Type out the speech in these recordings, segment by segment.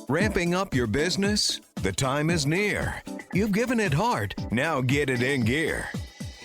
Ramping up your business? The time is near. You've given it heart. Now get it in gear.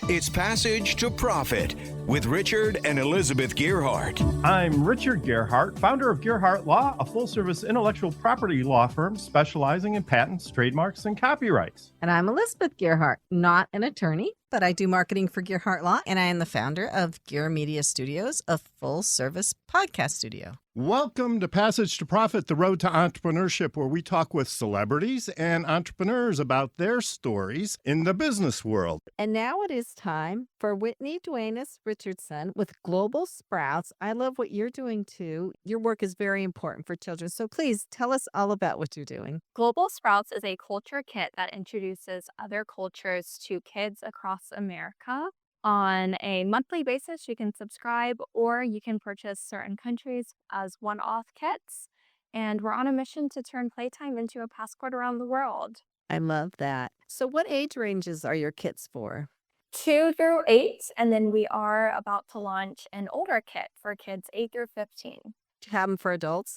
It's Passage to Profit with Richard and Elizabeth Gearhart. I'm Richard Gearhart, founder of Gearhart Law, a full-service intellectual property law firm specializing in patents, trademarks, and copyrights. And I'm Elizabeth Gearhart, not an attorney, but I do marketing for Gearhart Law, and I am the founder of Gear Media Studios, a full-service podcast studio. Welcome to Passage to Profit, the road to entrepreneurship, where we talk with celebrities and entrepreneurs about their stories in the business world. And now it is time for Whitney Duenas Richardson with Global Sprouts. I love what you're doing too. Your work is very important for children. So please tell us all about what you're doing. Global Sprouts is a culture kit that introduces other cultures to kids across America. On a monthly basis, you can subscribe or you can purchase certain countries as one-off kits. And we're on a mission to turn playtime into a passport around the world. I love that. So what age ranges are your kits for? 2 through 8, and then we are about to launch an older kit for kids 8 through 15. Do you have them for adults?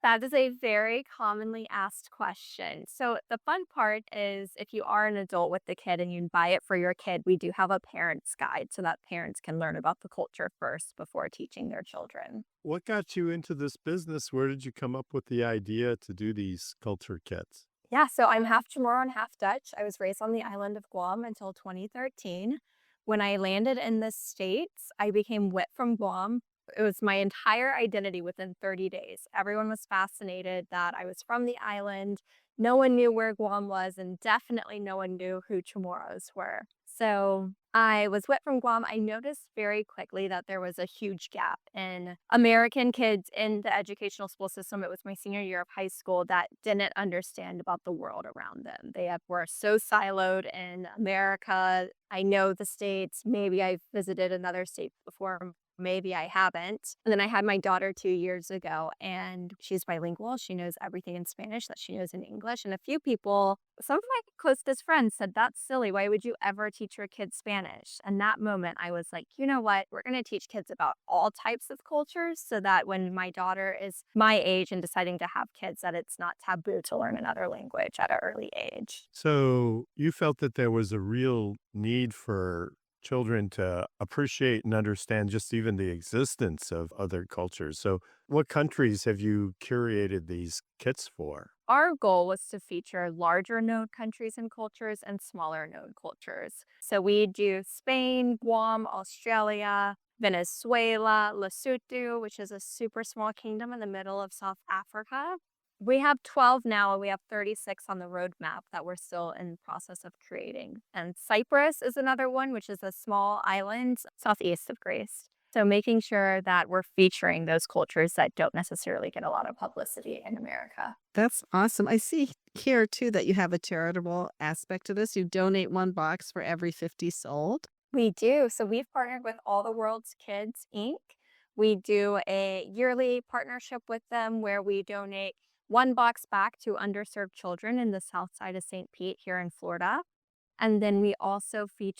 That is a very commonly asked question. So the fun part is if you are an adult with the kid and you buy it for your kid, we do have a parent's guide so that parents can learn about the culture first before teaching their children. What got you into this business? Where did you come up with the idea to do these culture kits? Yeah, so I'm half Chamorro, half Dutch. I was raised on the island of Guam until 2013. When I landed in the States, I became Wit from Guam. It was my entire identity within 30 days. Everyone was fascinated that I was from the island. No one knew where Guam was, and definitely no one knew who Chamorros were. So I was Wit from Guam. I noticed very quickly that there was a huge gap in American kids in the educational school system. It was my senior year of high school that didn't understand about the world around them. Were so siloed in America. I know the States. Maybe I've visited another state before. Maybe I haven't. And then I had my daughter 2 years ago, and she's bilingual. She knows everything in Spanish that she knows in English. And a few people, some of my closest friends said, that's silly. Why would you ever teach your kids Spanish? And that moment I was like, you know what? We're going to teach kids about all types of cultures so that when my daughter is my age and deciding to have kids, that it's not taboo to learn another language at an early age. So you felt that there was a real need for children to appreciate and understand just even the existence of other cultures. So what countries have you curated these kits for? Our goal was to feature larger known countries and cultures and smaller known cultures. So we do Spain, Guam, Australia, Venezuela, Lesotho, which is a super small kingdom in the middle of South Africa. We have 12 now, and we have 36 on the roadmap that we're still in the process of creating. And Cyprus is another one, which is a small island southeast of Greece. So making sure that we're featuring those cultures that don't necessarily get a lot of publicity in America. That's awesome. I see here, too, that you have a charitable aspect to this. You donate 1 box for every 50 sold. We do. So we've partnered with All the World's Kids, Inc. We do a yearly partnership with them where we donate 1 box back to underserved children in the south side of St. Pete here in Florida. And then we also we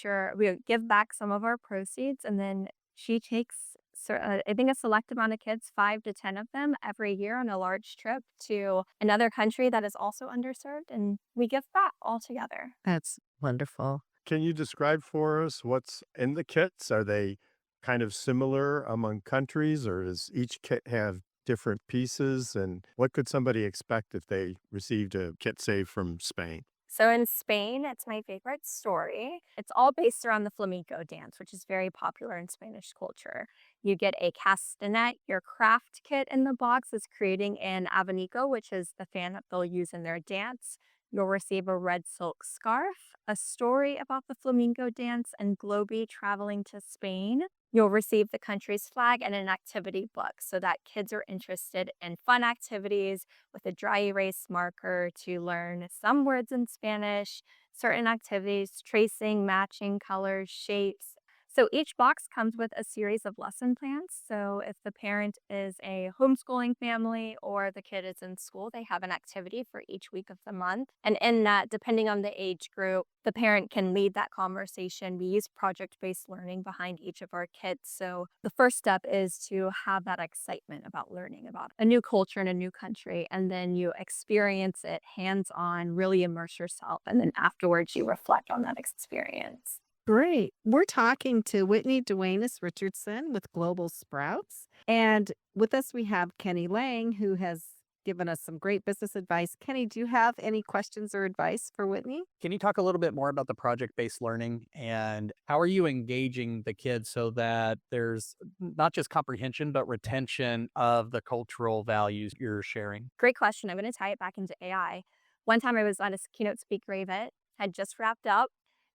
give back some of our proceeds, and then she takes, I think, a select amount of kids, 5 to 10 of them every year on a large trip to another country that is also underserved, and we give back all together. That's wonderful. Can you describe for us what's in the kits? Are they kind of similar among countries, or does each kit have different pieces? And what could somebody expect if they received a kit, say, from Spain? So in Spain, it's my favorite story. It's all based around the flamenco dance, which is very popular in Spanish culture. You get a castanet. Your craft kit in the box is creating an abanico, which is the fan that they'll use in their dance. You'll receive a red silk scarf, a story about the flamenco dance and Globy traveling to Spain. You'll receive the country's flag and an activity book so that kids are interested in fun activities with a dry erase marker to learn some words in Spanish, certain activities, tracing, matching colors, shapes. So each box comes with a series of lesson plans. So if the parent is a homeschooling family or the kid is in school, they have an activity for each week of the month. And in that, depending on the age group, the parent can lead that conversation. We use project-based learning behind each of our kids. So the first step is to have that excitement about learning about a new culture in a new country. And then you experience it hands-on, really immerse yourself. And then afterwards, you reflect on that experience. Great. We're talking to Whitney Duenas Richardson with Global Sprouts. And with us, we have Kenny Lang, who has given us some great business advice. Kenny, do you have any questions or advice for Whitney? Can you talk a little bit more about the project-based learning and how are you engaging the kids so that there's not just comprehension, but retention of the cultural values you're sharing? Great question. I'm going to tie it back into AI. One time I was on a keynote speaker event, had just wrapped up,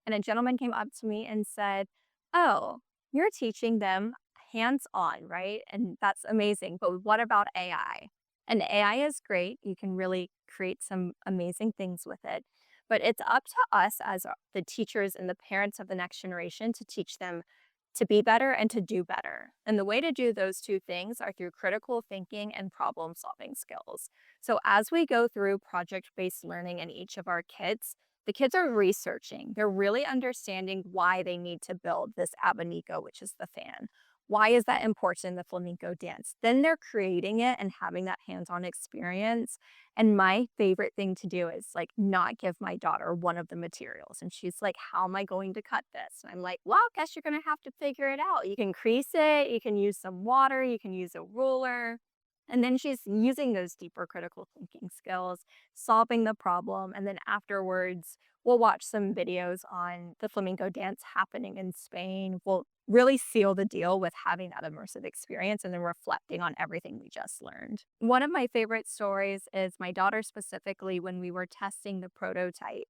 and a gentleman came up to me and said, "Oh, you're teaching them hands on, right? And that's amazing. But what about AI?" And AI is great. You can really create some amazing things with it. But it's up to us as the teachers and the parents of the next generation to teach them to be better and to do better. And the way to do those two things are through critical thinking and problem solving skills. So as we go through project-based learning in each of our kids, the kids are researching. They're really understanding why they need to build this abanico, which is the fan. Why is that important in the flamenco dance? Then they're creating it and having that hands-on experience. And my favorite thing to do is like not give my daughter one of the materials. And she's like, "How am I going to cut this?" And I'm like, "Well, I guess you're going to have to figure it out. You can crease it, you can use some water, you can use a ruler." And then she's using those deeper critical thinking skills, solving the problem. And then afterwards, we'll watch some videos on the flamenco dance happening in Spain. We'll really seal the deal with having that immersive experience and then reflecting on everything we just learned. One of my favorite stories is my daughter specifically when we were testing the prototype.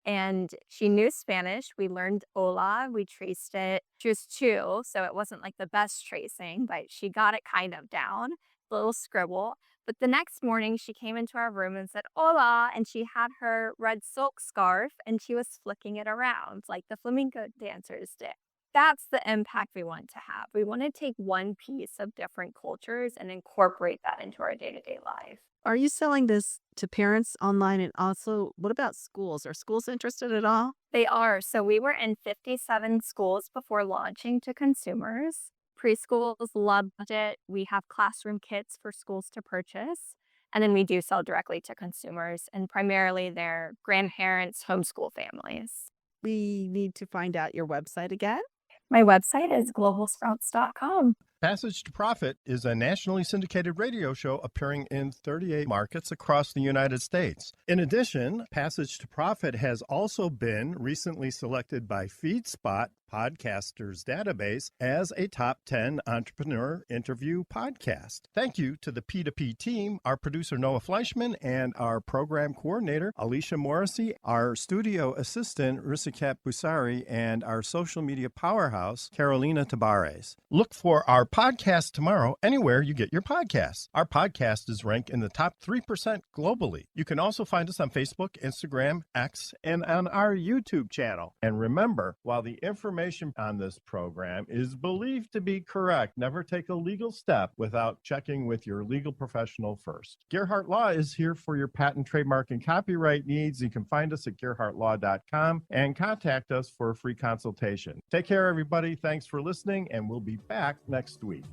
And she knew Spanish. We learned hola. We traced it. She was 2, so it wasn't like the best tracing, but she got it kind of down, a little scribble. But the next morning, she came into our room and said, "Hola," and she had her red silk scarf and she was flicking it around like the flamenco dancers did. That's the impact we want to have. We want to take one piece of different cultures and incorporate that into our day-to-day life. Are you selling this to parents online? And also, what about schools? Are schools interested at all? They are. So we were in 57 schools before launching to consumers. Preschools loved it. We have classroom kits for schools to purchase. And then we do sell directly to consumers and primarily their grandparents, homeschool families. We need to find out your website again. My website is globalsprouts.com. Passage to Profit is a nationally syndicated radio show appearing in 38 markets across the United States. In addition, Passage to Profit has also been recently selected by FeedSpot Podcasters Database as a top 10 entrepreneur interview podcast. Thank you to the P2P team, our producer Noah Fleischman, and our program coordinator Alicia Morrissey, our studio assistant Risikat Busari, and our social media powerhouse Carolina Tabares. Look for our podcast tomorrow anywhere you get your podcasts. Our podcast is ranked in the top 3% globally. You can also find us on Facebook, Instagram, X, and on our YouTube channel. And remember, while the information on this program is believed to be correct, never take a legal step without checking with your legal professional first. Gearhart Law is here for your patent, trademark, and copyright needs. You can find us at gearhartlaw.com and contact us for a free consultation. Take care, everybody. Thanks for listening, and we'll be back next week.